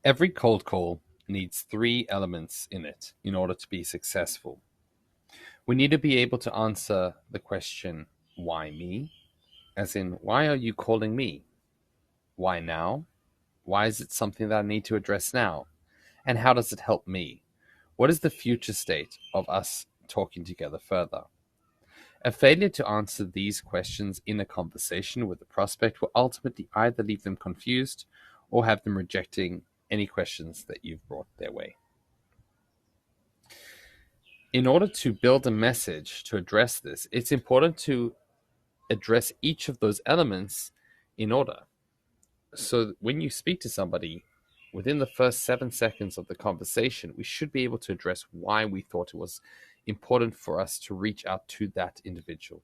Every cold call needs three elements in it in order to be successful. We need to be able to answer the question, why me? As in, why are you calling me? Why now? Why is it something that I need to address now? And how does it help me? What is the future state of us talking together further? A failure to answer these questions in a conversation with a prospect will ultimately either leave them confused or have them rejecting any questions that you've brought their way. In order to build a message to address this, it's important to address each of those elements in order. So when you speak to somebody, within the first 7 seconds of the conversation, we should be able to address why we thought it was important for us to reach out to that individual.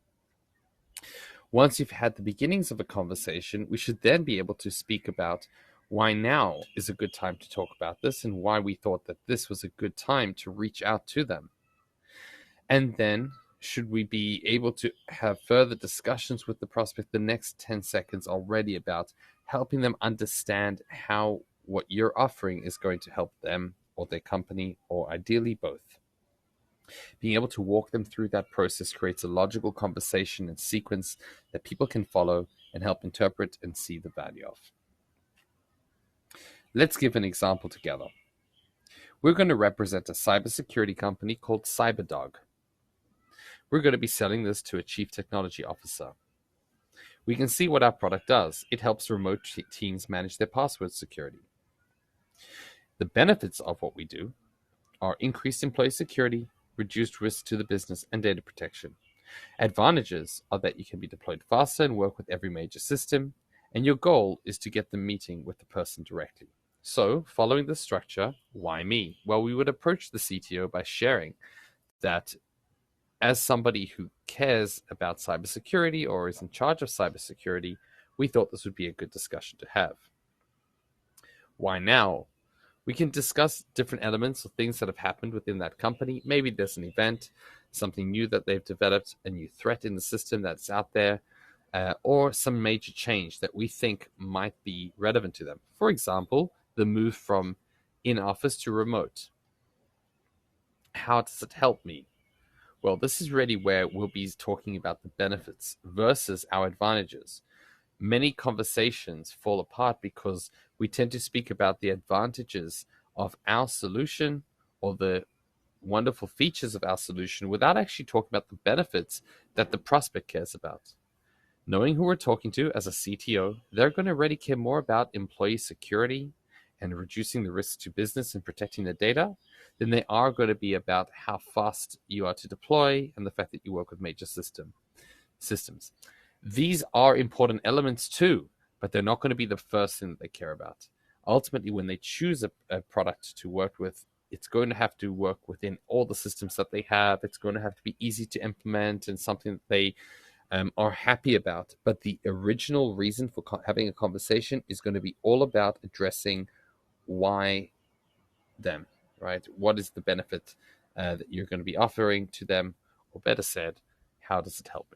Once you've had the beginnings of a conversation, we should then be able to speak about why now is a good time to talk about this and why we thought that this was a good time to reach out to them. And then, should we be able to have further discussions with the prospect the next 10 seconds already about helping them understand how what you're offering is going to help them or their company, or ideally both. Being able to walk them through that process creates a logical conversation and sequence that people can follow and help interpret and see the value of. Let's give an example together. We're going to represent a cybersecurity company called CyberDog. We're going to be selling this to a chief technology officer. We can see what our product does. It helps remote teams manage their password security. The benefits of what we do are increased employee security, reduced risk to the business, and data protection. Advantages are that you can be deployed faster and work with every major system, and your goal is to get the meeting with the person directly. So, following the structure, why me? Well, we would approach the CTO by sharing that as somebody who cares about cybersecurity or is in charge of cybersecurity, we thought this would be a good discussion to have. Why now? We can discuss different elements or things that have happened within that company. Maybe there's an event, something new that they've developed, a new threat in the system that's out there, or some major change that we think might be relevant to them. For example, the move from in-office to remote. How does it help me? Well, this is really where we'll be talking about the benefits versus our advantages. Many conversations fall apart because we tend to speak about the advantages of our solution or the wonderful features of our solution without actually talking about the benefits that the prospect cares about. Knowing who we're talking to as a CTO, they're going to really care more about employee security and reducing the risk to business and protecting the data than they are going to be about how fast you are to deploy and the fact that you work with major systems. These are important elements too, but they're not going to be the first thing that they care about. Ultimately, when they choose a product to work with, it's going to have to work within all the systems that they have. It's going to have to be easy to implement and something that they are happy about. But the original reason for having a conversation is going to be all about addressing why them, right? What is the benefit that you're going to be offering to them? Or better said, how does it help me?